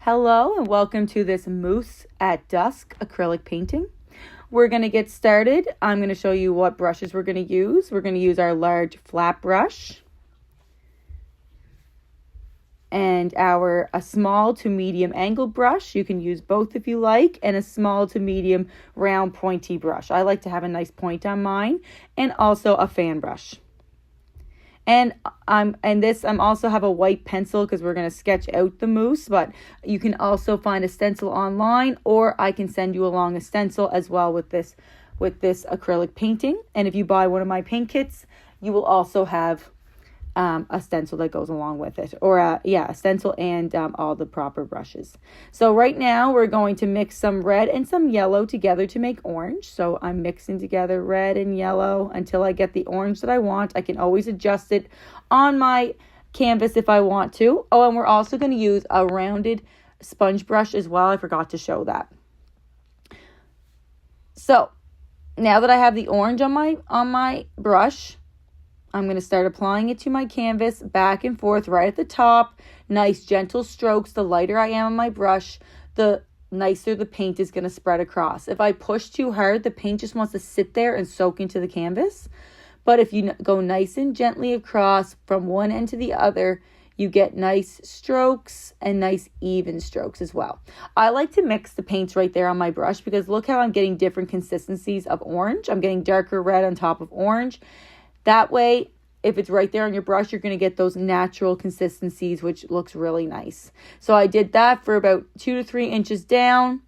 Hello and welcome to this Moose at Dusk acrylic painting. We're going to get started. I'm going to show you what brushes we're going to use. We're going to use our large flat brush and a small to medium angled brush. You can use both if you like, and a small to medium round pointy brush. I like to have a nice point on mine, and also a fan brush. And I'm also have a white pencil because we're going to sketch out the moose, but you can also find a stencil online, or I can send you along a stencil as well with this acrylic painting. And if you buy one of my paint kits, you will also have a stencil that goes along with it, or a stencil and all the proper brushes. So right now we're going to mix some red and some yellow together to make orange. So I'm mixing together red and yellow until I get the orange that I want. I can always adjust it on my canvas if I want to. Oh, and we're also going to use a rounded sponge brush as well. I forgot to show that. So now that I have the orange on my brush, I'm going to start applying it to my canvas back and forth right at the top. Nice gentle strokes. The lighter I am on my brush, the nicer the paint is going to spread across. If I push too hard, the paint just wants to sit there and soak into the canvas. But if you go nice and gently across from one end to the other, you get nice strokes and nice even strokes as well. I like to mix the paints right there on my brush because look how I'm getting different consistencies of orange. I'm getting darker red on top of orange. That way, if it's right there on your brush, you're going to get those natural consistencies, which looks really nice. So I did that for about 2 to 3 inches down,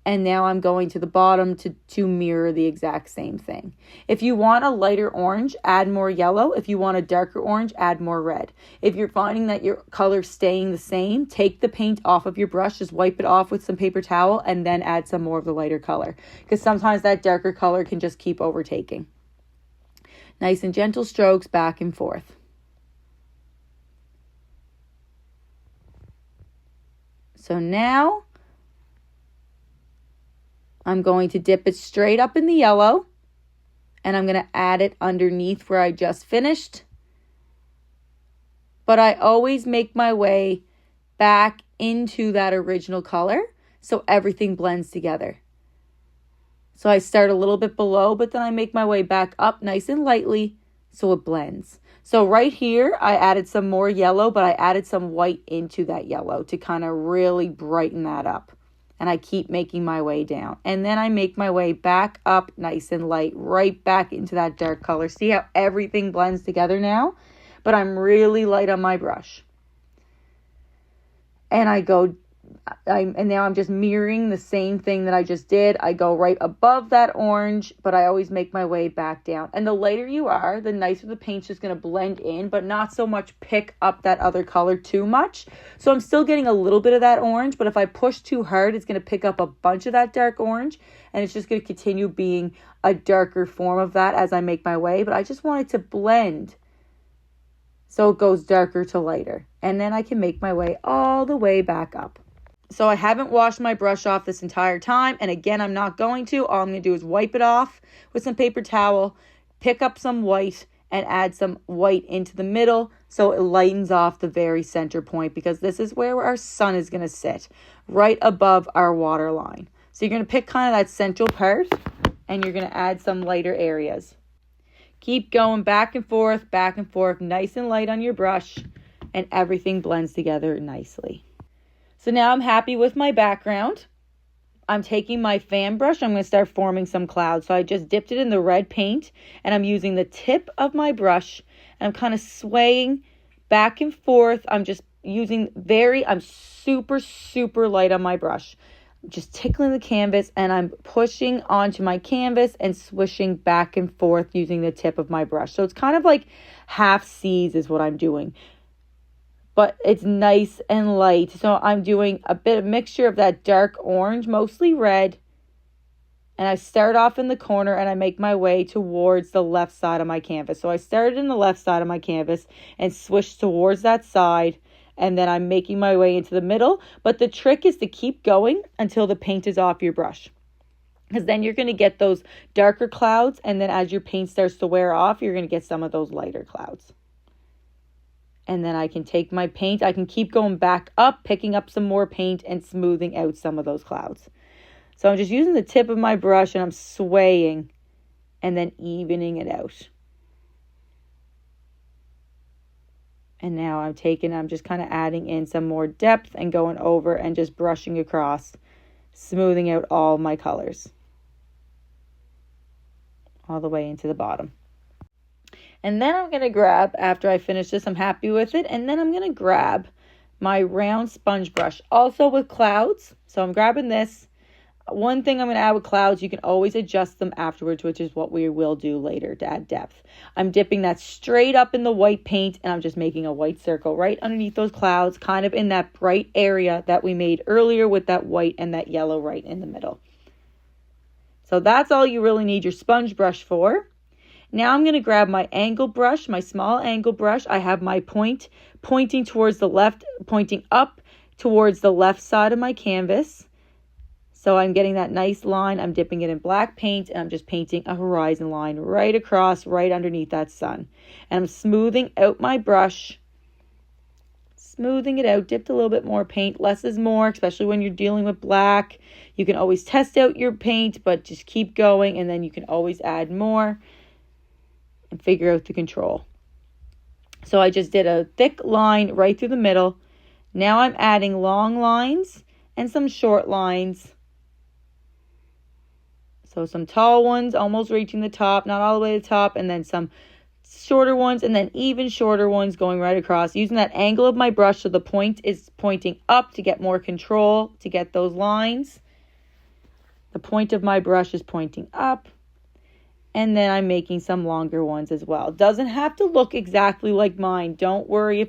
and now I'm going to the bottom to mirror the exact same thing. If you want a lighter orange, add more yellow. If you want a darker orange, add more red. If you're finding that your color's staying the same, take the paint off of your brush, just wipe it off with some paper towel, and then add some more of the lighter color, because sometimes that darker color can just keep overtaking. Nice and gentle strokes back and forth. So now I'm going to dip it straight up in the yellow, and I'm going to add it underneath where I just finished. But I always make my way back into that original color so everything blends together. So I start a little bit below, but then I make my way back up nice and lightly so it blends. So right here, I added some more yellow, but I added some white into that yellow to kind of really brighten that up. And I keep making my way down. And then I make my way back up nice and light, right back into that dark color. See how everything blends together now? But I'm really light on my brush. And and now I'm just mirroring the same thing that I just did. I go right above that orange, but I always make my way back down. And the lighter you are, the nicer the paint's just going to blend in, but not so much pick up that other color too much. So I'm still getting a little bit of that orange, but if I push too hard, it's going to pick up a bunch of that dark orange, and it's just going to continue being a darker form of that as I make my way. But I just want it to blend so it goes darker to lighter. And then I can make my way all the way back up. So I haven't washed my brush off this entire time. And again, I'm not going to. All I'm going to do is wipe it off with some paper towel, pick up some white, and add some white into the middle so it lightens off the very center point, because this is where our sun is going to sit, right above our water line. So you're going to pick kind of that central part, and you're going to add some lighter areas. Keep going back and forth, nice and light on your brush, and everything blends together nicely. So now I'm happy with my background. I'm taking my fan brush. I'm going to start forming some clouds. So I just dipped it in the red paint, and I'm using the tip of my brush, and I'm kind of swaying back and forth. I'm just I'm super, super light on my brush. Just tickling the canvas, and I'm pushing onto my canvas and swishing back and forth using the tip of my brush. So it's kind of like half C's is what I'm doing. But it's nice and light. So I'm doing a bit of mixture of that dark orange, mostly red. And I start off in the corner, and I make my way towards the left side of my canvas. So I started in the left side of my canvas and swished towards that side. And then I'm making my way into the middle. But the trick is to keep going until the paint is off your brush, because then you're going to get those darker clouds. And then as your paint starts to wear off, you're going to get some of those lighter clouds. And then I can take my paint. I can keep going back up, picking up some more paint and smoothing out some of those clouds. So I'm just using the tip of my brush and I'm swaying and then evening it out. And now I'm just kind of adding in some more depth and going over and just brushing across, smoothing out all my colors all the way into the bottom. And then I'm going to grab, after I finish this, I'm happy with it. And then I'm going to grab my round sponge brush, also with clouds. So I'm grabbing this. One thing I'm going to add with clouds, you can always adjust them afterwards, which is what we will do later to add depth. I'm dipping that straight up in the white paint, and I'm just making a white circle right underneath those clouds, kind of in that bright area that we made earlier with that white and that yellow right in the middle. So that's all you really need your sponge brush for. Now I'm going to grab my angle brush, my small angle brush. I have my point pointing towards the left, pointing up towards the left side of my canvas. So I'm getting that nice line. I'm dipping it in black paint and I'm just painting a horizon line right across, right underneath that sun. And I'm smoothing out my brush, smoothing it out, dipped a little bit more paint. Less is more, especially when you're dealing with black. You can always test out your paint, but just keep going and then you can always add more and figure out the control. So I just did a thick line right through the middle. Now I'm adding long lines and some short lines. So some tall ones almost reaching the top, not all the way to the top, and then some shorter ones, and then even shorter ones going right across. Using that angle of my brush so the point is pointing up to get more control, to get those lines. The point of my brush is pointing up. And then I'm making some longer ones as well. Doesn't have to look exactly like mine. Don't worry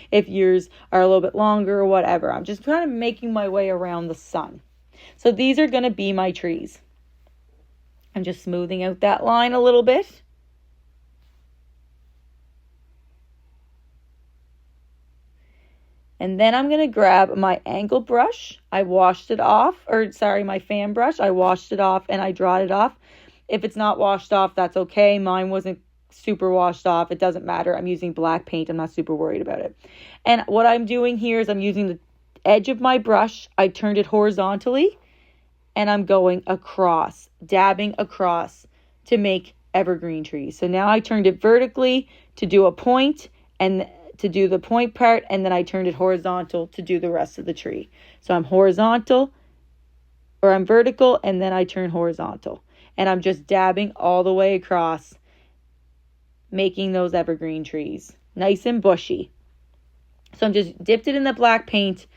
if yours are a little bit longer or whatever. I'm just kind of making my way around the sun. So these are going to be my trees. I'm just smoothing out that line a little bit. And then I'm going to grab my angle brush. I washed it off, my fan brush. I washed it off and I dried it off. If it's not washed off, that's okay. Mine wasn't super washed off. It doesn't matter. I'm using black paint. I'm not super worried about it. And what I'm doing here is I'm using the edge of my brush. I turned it horizontally. And I'm going across, dabbing across to make evergreen trees. So now I turned it vertically to do a point and to do the point part, and then I turned it horizontal to do the rest of the tree. So I'm vertical, and then I turn horizontal. And I'm just dabbing all the way across, making those evergreen trees nice and bushy. So I'm just dipped it in the black paint,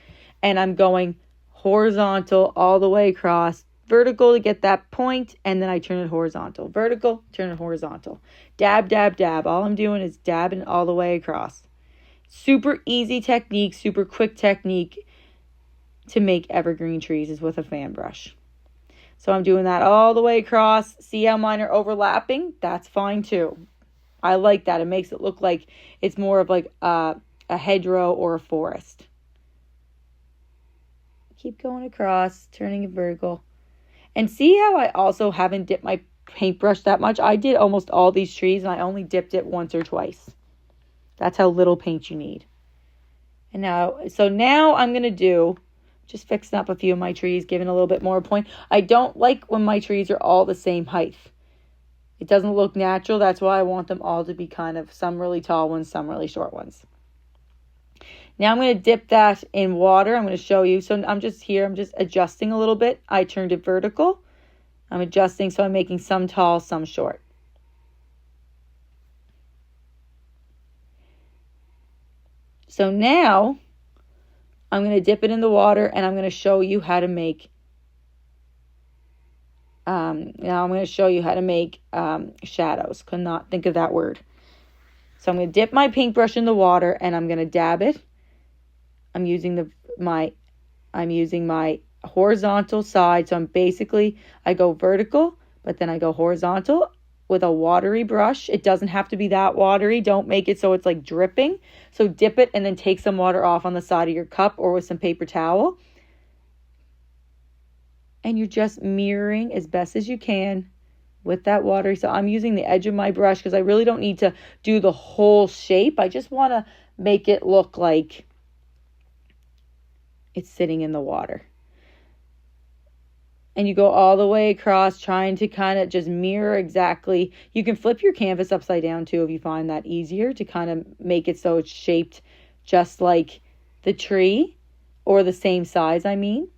and I'm going horizontal all the way across, vertical to get that point, and then I turn it horizontal. Vertical, turn it horizontal. Dab, dab, dab. All I'm doing is dabbing all the way across. Super easy technique, super quick technique to make evergreen trees is with a fan brush. So I'm doing that all the way across. See how mine are overlapping? That's fine too. I like that. It makes it look like it's more of like a hedgerow or a forest. Keep going across, turning it vertical. And see how I also haven't dipped my paintbrush that much? I did almost all these trees and I only dipped it once or twice. That's how little paint you need. And now I'm going to do, just fixing up a few of my trees, giving a little bit more point. I don't like when my trees are all the same height. It doesn't look natural. That's why I want them all to be kind of some really tall ones, some really short ones. Now I'm going to dip that in water. I'm going to show you. So I'm just adjusting a little bit. I turned it vertical. I'm adjusting, so I'm making some tall, some short. So now I'm going to dip it in the water and I'm going to show you how to make shadows. Could not think of that word. So I'm going to dip my paintbrush in the water and I'm going to dab it. I'm using my horizontal side. So I go vertical, but then I go horizontal with a watery brush. It doesn't have to be that watery. Don't make it so it's like dripping. So dip it and then take some water off on the side of your cup or with some paper towel. And you're just mirroring as best as you can with that watery. So I'm using the edge of my brush because I really don't need to do the whole shape. I just want to make it look like it's sitting in the water. And you go all the way across, trying to kind of just mirror exactly. You can flip your canvas upside down too if you find that easier, to kind of make it so it's shaped just like the tree, or the same size, I mean.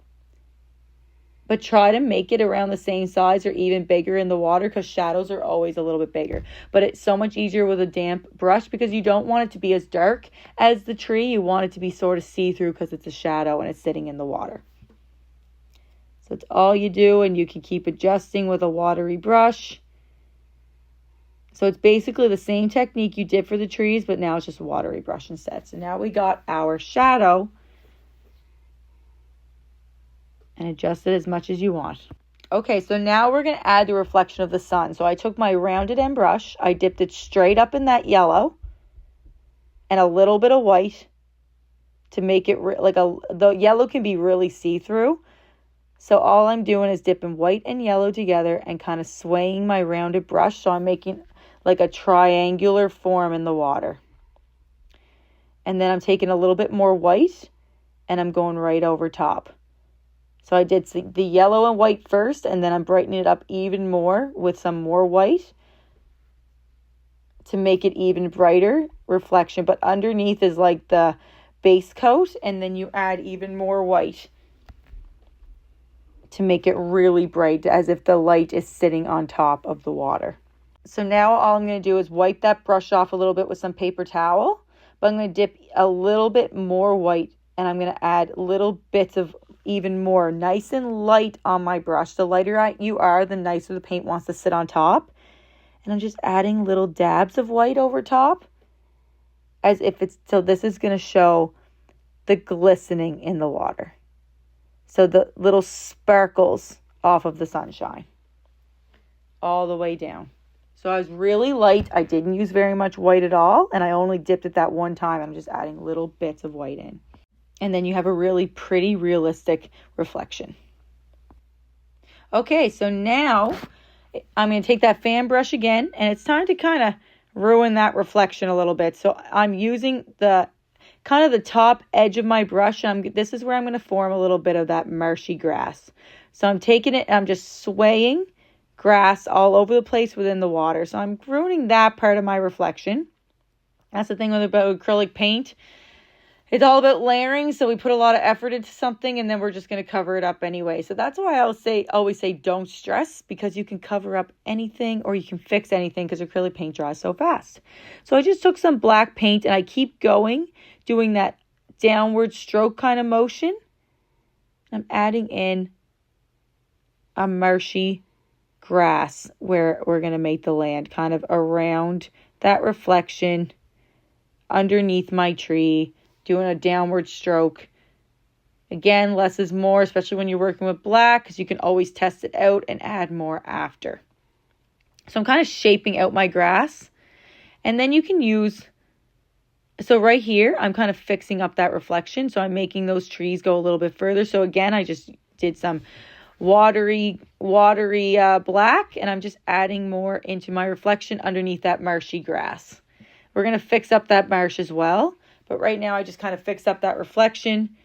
But try to make it around the same size or even bigger in the water, because shadows are always a little bit bigger. But it's so much easier with a damp brush, because you don't want it to be as dark as the tree. You want it to be sort of see-through because it's a shadow and it's sitting in the water. So it's all you do, and you can keep adjusting with a watery brush. So it's basically the same technique you did for the trees, but now it's just a watery brush instead. So now we got our shadow, and adjust it as much as you want. Okay, so now we're going to add the reflection of the sun. So I took my rounded end brush, I dipped it straight up in that yellow and a little bit of white to make it the yellow can be really see-through. So all I'm doing is dipping white and yellow together and kind of swaying my rounded brush. So I'm making like a triangular form in the water. And then I'm taking a little bit more white and I'm going right over top. So I did the yellow and white first, and then I'm brightening it up even more with some more white to make it even brighter reflection. But underneath is like the base coat, and then you add even more white to make it really bright, as if the light is sitting on top of the water. So now all I'm going to do is wipe that brush off a little bit with some paper towel, but I'm going to dip a little bit more white, and I'm going to add little bits of even more nice and light on my brush. The lighter you are, the nicer the paint wants to sit on top. And I'm just adding little dabs of white over top, as if it's, so this is going to show the glistening in the water. So the little sparkles off of the sunshine all the way down. So I was really light. I didn't use very much white at all, and I only dipped it that one time. I'm just adding little bits of white in. And then you have a really pretty, realistic reflection. Okay, so now I'm going to take that fan brush again, and it's time to kind of ruin that reflection a little bit. So I'm using the kind of the top edge of my brush. This is where I'm going to form a little bit of that marshy grass. So I'm taking it, and I'm just swaying grass all over the place within the water. So I'm ruining that part of my reflection. That's the thing about acrylic paint. It's all about layering, so we put a lot of effort into something, and then we're just going to cover it up anyway. So that's why I always say don't stress, because you can cover up anything or you can fix anything, because acrylic paint dries so fast. So I just took some black paint, and I keep going, doing that downward stroke kind of motion. I'm adding in a marshy grass where we're going to make the land, kind of around that reflection underneath my tree. Doing a downward stroke. Again, less is more, especially when you're working with black, because you can always test it out and add more after. So I'm kind of shaping out my grass. And then you can use, so right here, I'm kind of fixing up that reflection. So I'm making those trees go a little bit further. So again, I just did some watery black, and I'm just adding more into my reflection underneath that marshy grass. We're going to fix up that marsh as well. But right now I just kind of fixed up that reflection,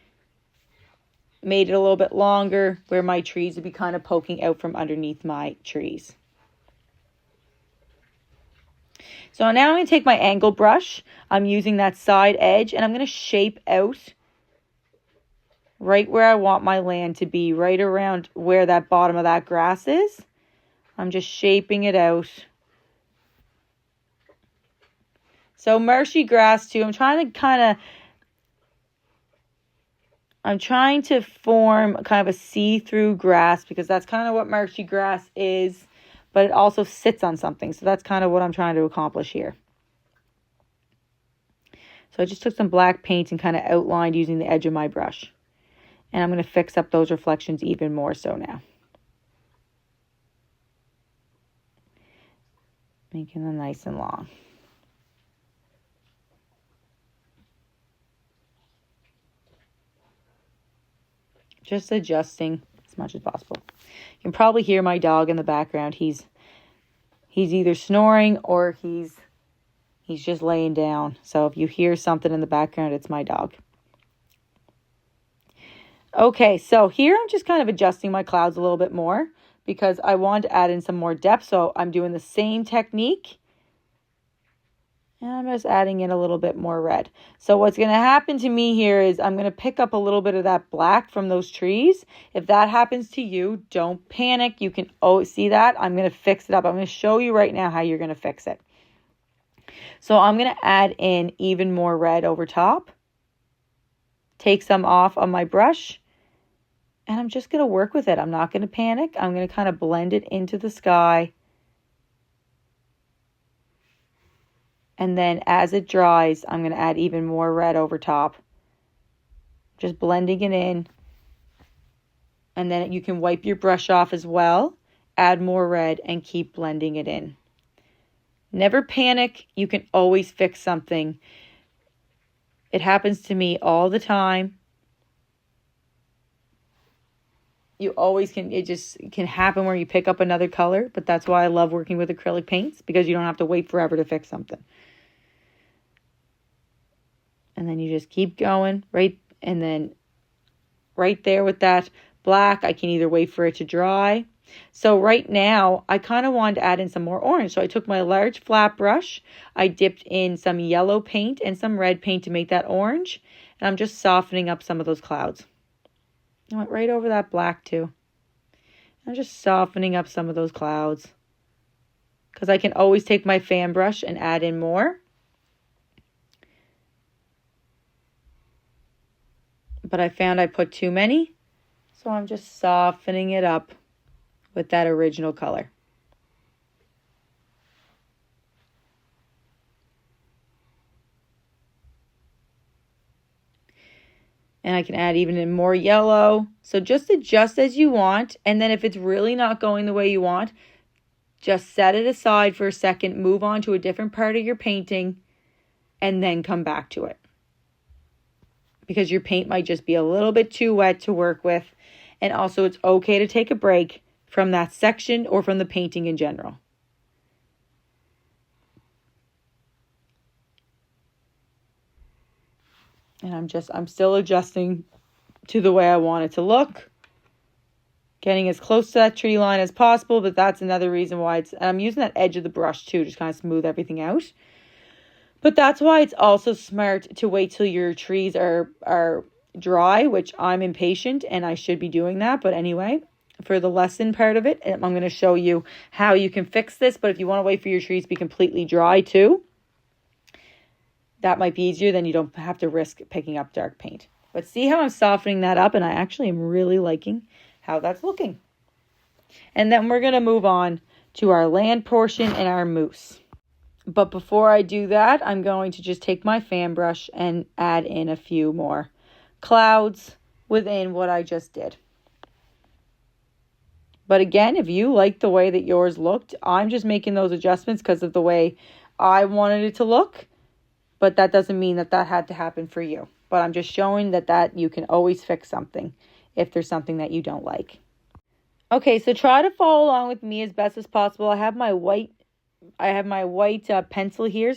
made it a little bit longer where my trees would be kind of poking out from underneath my trees. So now I'm going to take my angle brush. I'm using that side edge, and I'm going to shape out right where I want my land to be, right around where that bottom of that grass is. I'm just shaping it out. So marshy grass too. I'm trying to form kind of a see-through grass, because that's kind of what marshy grass is, but it also sits on something. So that's kind of what I'm trying to accomplish here. So I just took some black paint and kind of outlined using the edge of my brush. And I'm going to fix up those reflections even more so now. Making them nice and long. Just adjusting as much as possible. You can probably hear my dog in the background. He's either snoring or he's He's just laying down. So if you hear something in the background, it's my dog. Okay, so here I'm just kind of adjusting my clouds a little bit more because I want to add in some more depth. So I'm doing the same technique. And I'm just adding in a little bit more red. So what's going to happen to me here is I'm going to pick up a little bit of that black from those trees. If that happens to you, don't panic. You can see that. I'm going to fix it up. I'm going to show you right now how you're going to fix it. So I'm going to add in even more red over top. Take some off on my brush. And I'm just going to work with it. I'm not going to panic. I'm going to kind of blend it into the sky. And then as it dries, I'm going to add even more red over top. Just blending it in. And then you can wipe your brush off as well. Add more red and keep blending it in. Never panic. You can always fix something. It happens to me all the time. You always can, it just can happen where you pick up another color. But that's why I love working with acrylic paints, because you don't have to wait forever to fix something. And then you just keep going, right? And then right there with that black, I can either wait for it to dry. So right now, I kind of wanted to add in some more orange. So I took my large flat brush, I dipped in some yellow paint and some red paint to make that orange. And I'm just softening up some of those clouds. I went right over that black too. I'm just softening up some of those clouds. Because I can always take my fan brush and add in more. But I found I put too many, so I'm just softening it up with that original color. And I can add even in more yellow. So just adjust as you want. And then if it's really not going the way you want, just set it aside for a second, move on to a different part of your painting, and then come back to it. Because your paint might just be a little bit too wet to work with. And also it's okay to take a break from that section or from the painting in general. And I'm still adjusting to the way I want it to look. Getting as close to that tree line as possible, but that's another reason why I'm using that edge of the brush too, just kind of smooth everything out. But that's why it's also smart to wait till your trees are dry, which I'm impatient and I should be doing that. But anyway, for the lesson part of it, I'm going to show you how you can fix this. But if you want to wait for your trees to be completely dry too, that might be easier. Then you don't have to risk picking up dark paint. But see how I'm softening that up, and I actually am really liking how that's looking. And then we're going to move on to our land portion and our moose. But before I do that, I'm going to just take my fan brush and add in a few more clouds within what I just did. But again, if you like the way that yours looked, I'm just making those adjustments because of the way I wanted it to look. But that doesn't mean that that had to happen for you. But I'm just showing that you can always fix something if there's something that you don't like. Okay, so try to follow along with me as best as possible. I have my white pencil here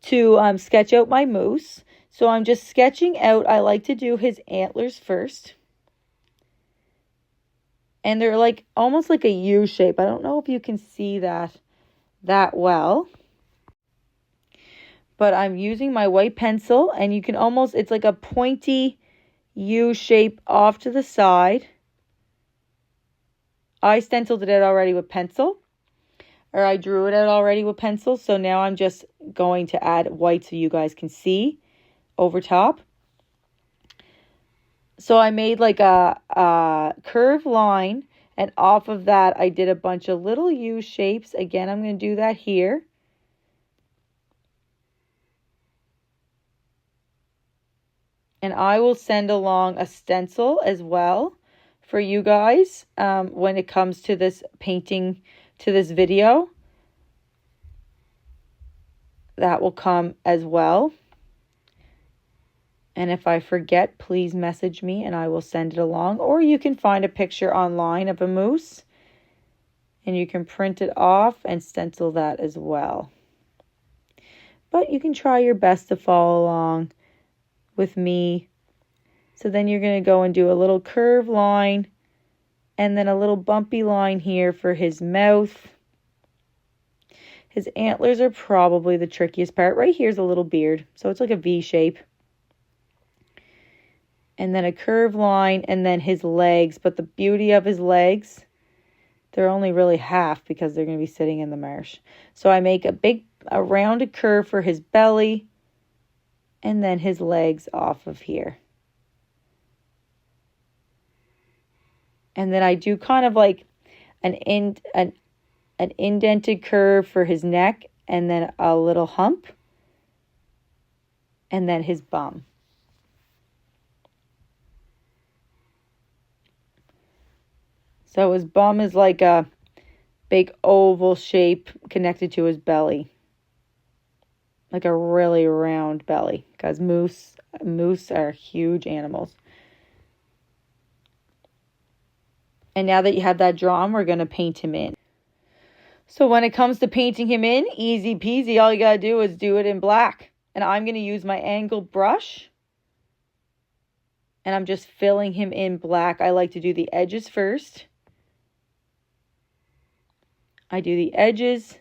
to sketch out my moose. So I'm just sketching out. I like to do his antlers first. And they're like almost like a U shape. I don't know if you can see that well. But I'm using my white pencil, and you can almost, it's like a pointy U shape off to the side. I stenciled it out already with pencil. Or I drew it out already with pencil. So now I'm just going to add white so you guys can see over top. So I made like a curved line. And off of that, I did a bunch of little U shapes. Again, I'm going to do that here. And I will send along a stencil as well for you guys when it comes to this painting, to this video. That will come as well. And if I forget, please message me and I will send it along. Or you can find a picture online of a moose and you can print it off and stencil that as well. but you can try your best to follow along with me. So then you're going to go and do a little curved line and then a little bumpy line here for his mouth. His antlers are probably the trickiest part. Right here's a little beard, so it's like a V shape. And then a curved line, and then his legs. But the beauty of his legs, they're only really half because they're going to be sitting in the marsh. So I make a rounded curve for his belly, and then his legs off of here. And then I do kind of like an indented curve for his neck, and then a little hump, and then his bum. So his bum is like a big oval shape connected to his belly. Like a really round belly, because moose are huge animals. And now that you have that drawn, we're going to paint him in. So when it comes to painting him in, easy peasy, all you got to do is do it in black. And I'm going to use my angled brush. And I'm just filling him in black. I like to do the edges first. I do the edges.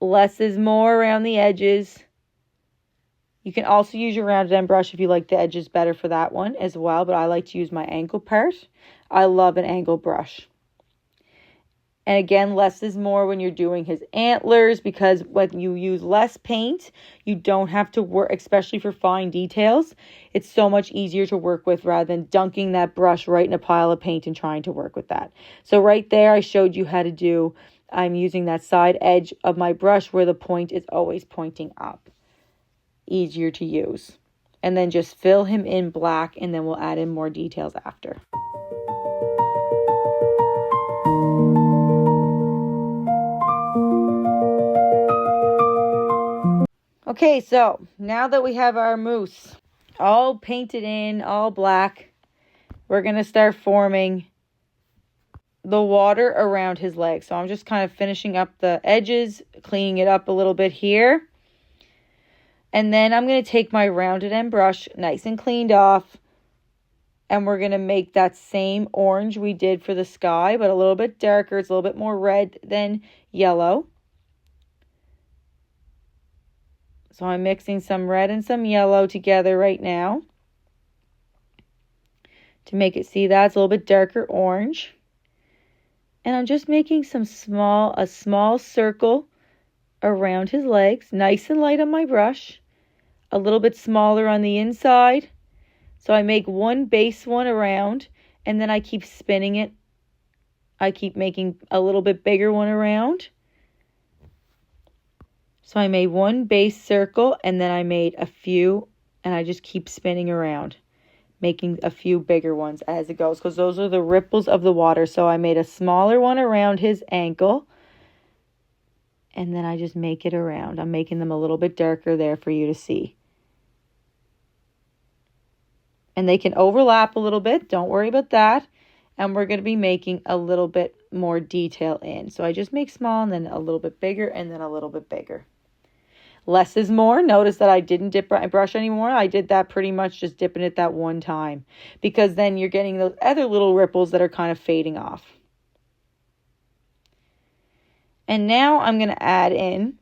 Less is more around the edges. You can also use your rounded end brush if you like the edges better for that one as well. But I like to use my angled part. I love an angled brush. And again, less is more when you're doing his antlers, because when you use less paint, you don't have to work, especially for fine details. It's so much easier to work with rather than dunking that brush right in a pile of paint and trying to work with that. So right there, I showed you how to do, I'm using that side edge of my brush where the point is always pointing up. Easier to use. And then just fill him in black, and then we'll add in more details after. Okay, so now that we have our moose all painted in, all black, we're going to start forming the water around his legs. So I'm just kind of finishing up the edges, cleaning it up a little bit here. And then I'm going to take my rounded end brush, nice and cleaned off, and we're going to make that same orange we did for the sky, but a little bit darker. It's a little bit more red than yellow. So I'm mixing some red and some yellow together right now to make it, see that's a little bit darker orange. And I'm just making a small circle around his legs, nice and light on my brush, a little bit smaller on the inside. So I make one base one around, and then I keep spinning it. I keep making a little bit bigger one around. So I made one base circle, and then I made a few, and I just keep spinning around, making a few bigger ones as it goes, because those are the ripples of the water. So I made a smaller one around his ankle, and then I just make it around. I'm making them a little bit darker there for you to see. And they can overlap a little bit. Don't worry about that. And we're going to be making a little bit more detail in. So I just make small, and then a little bit bigger, and then a little bit bigger. Less is more. Notice that I didn't dip my brush anymore. I did that pretty much just dipping it that one time, because then you're getting those other little ripples that are kind of fading off. And now I'm going to add in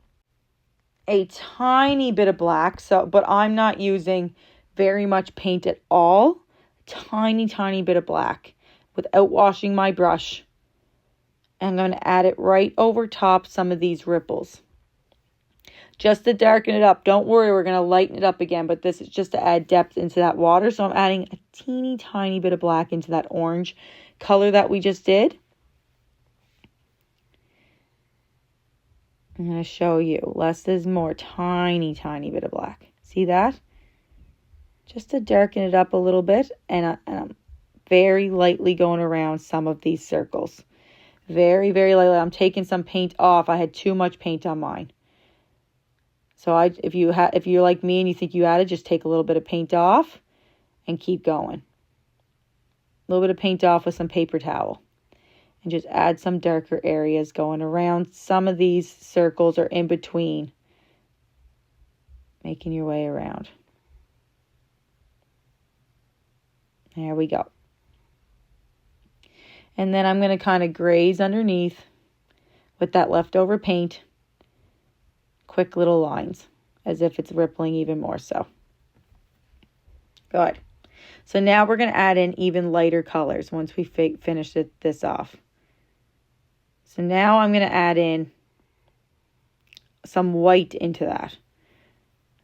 a tiny bit of black. But I'm not using very much paint at all. Tiny bit of black without washing my brush. I'm going to add it right over top some of these ripples, just to darken it up. Don't worry, we're going to lighten it up again, but this is just to add depth into that water. So I'm adding a tiny bit of black into that orange color that we just did. I'm going to show you. Less is more. Tiny bit of black. See that? Just to darken it up a little bit. And I'm very lightly going around some of these circles. Very lightly. I'm taking some paint off. I had too much paint on mine. So if you're like me and you think you added, just take a little bit of paint off and keep going. A little bit of paint off with some paper towel. And just add some darker areas going around some of these circles or in between. Making your way around. There we go. And then I'm going to kind of graze underneath with that leftover paint. Quick little lines, as if it's rippling even more so. Good. So now we're going to add in even lighter colors once we finish this off. So now I'm going to add in some white into that.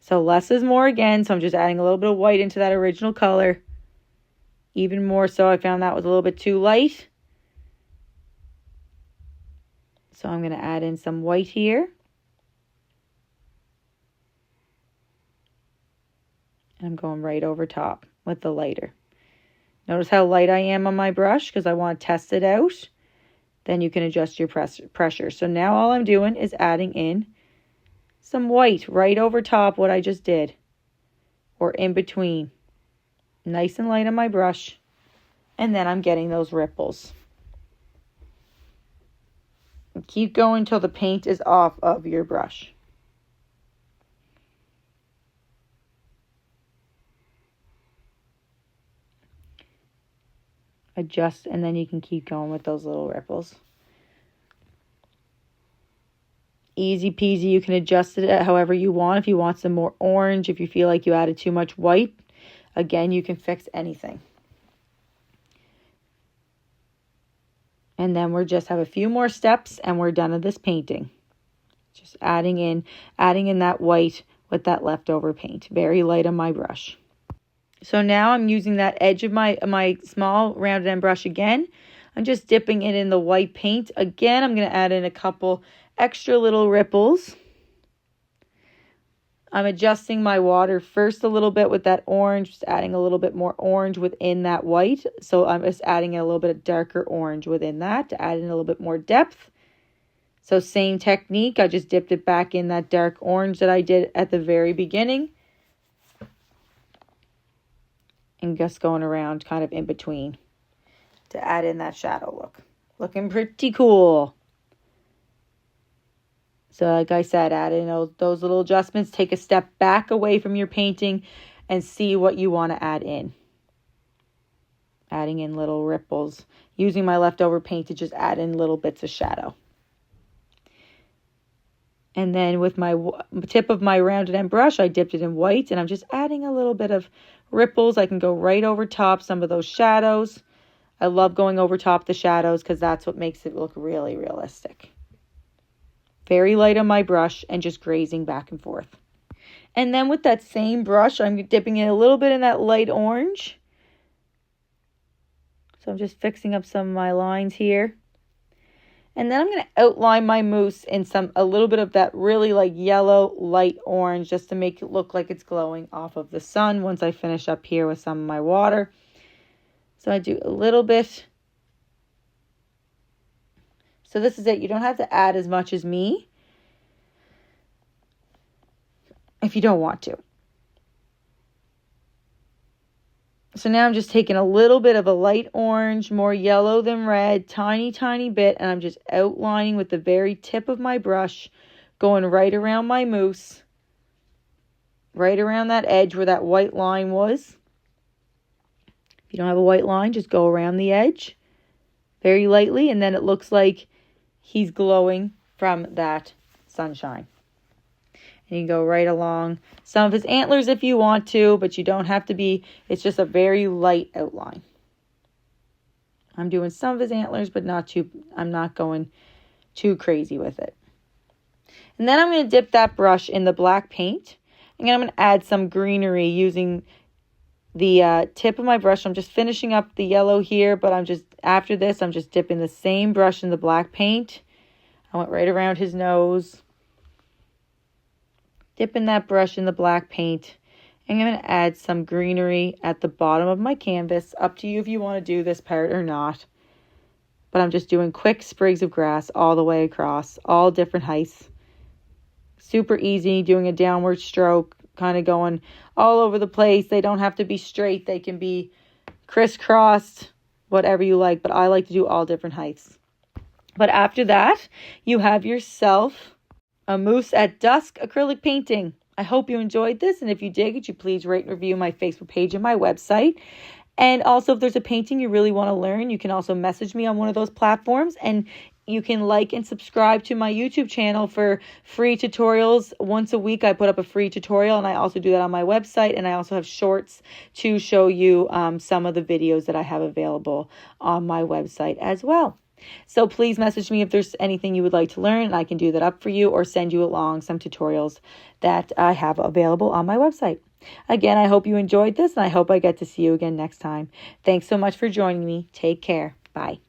So less is more again, so I'm just adding a little bit of white into that original color. Even more so, I found that was a little bit too light. So I'm going to add in some white here. And I'm going right over top with the lighter. Notice how light I am on my brush because I want to test it out. Then you can adjust your pressure. So now all I'm doing is adding in some white right over top what I just did. Or in between. Nice and light on my brush. And then I'm getting those ripples. And keep going until the paint is off of your brush. Adjust, and then you can keep going with those little ripples. Easy peasy. You can adjust it however you want. If you want some more orange, if you feel like you added too much white, again, you can fix anything. And then we're just have a few more steps and we're done with this painting. Just adding in that white with that leftover paint. Very light on my brush. So now I'm using that edge of my small rounded end brush again. I'm just dipping it in the white paint. Again, I'm going to add in a couple extra little ripples. I'm adjusting my water first a little bit with that orange, just adding a little bit more orange within that white. So I'm just adding a little bit of darker orange within that to add in a little bit more depth. So same technique, I just dipped it back in that dark orange that I did at the very beginning. And just going around kind of in between to add in that shadow look. Looking pretty cool. So like I said, add in those little adjustments. Take a step back away from your painting and see what you want to add in. Adding in little ripples. Using my leftover paint to just add in little bits of shadow. And then with my tip of my rounded end brush, I dipped it in white. And I'm just adding a little bit of ripples. I can go right over top some of those shadows. I love going over top the shadows because that's what makes it look really realistic. Very light on my brush and just grazing back and forth. And then with that same brush, I'm dipping in a little bit in that light orange. So I'm just fixing up some of my lines here. And then I'm going to outline my mousse in a little bit of that really like yellow light orange just to make it look like it's glowing off of the sun once I finish up here with some of my water. So I do a little bit. So this is it. You don't have to add as much as me if you don't want to. So now I'm just taking a little bit of a light orange, more yellow than red, tiny, tiny bit, and I'm just outlining with the very tip of my brush, going right around my mousse, right around that edge where that white line was. If you don't have a white line, just go around the edge very lightly, and then it looks like he's glowing from that sunshine. And you can go right along some of his antlers if you want to, but you don't have to be. It's just a very light outline. I'm doing some of his antlers, but I'm not going too crazy with it. And then I'm going to dip that brush in the black paint. And then I'm going to add some greenery using the tip of my brush. I'm just finishing up the yellow here, but after this, I'm just dipping the same brush in the black paint. I went right around his nose. Dipping that brush in the black paint. I'm going to add some greenery at the bottom of my canvas. Up to you if you want to do this part or not. But I'm just doing quick sprigs of grass all the way across, all different heights. Super easy, doing a downward stroke, kind of going all over the place. They don't have to be straight. They can be crisscrossed, whatever you like. But I like to do all different heights. But after that, you have yourself a Mousse at Dusk acrylic painting. I hope you enjoyed this, and if you did, could you please rate and review my Facebook page and my website. And also, if there's a painting you really want to learn, you can also message me on one of those platforms, and you can like and subscribe to my YouTube channel for free tutorials. Once a week, I put up a free tutorial, and I also do that on my website, and I also have shorts to show you some of the videos that I have available on my website as well. So please message me if there's anything you would like to learn, and I can do that up for you or send you along some tutorials that I have available on my website. Again, I hope you enjoyed this, and I hope I get to see you again next time. Thanks so much for joining me. Take care. Bye.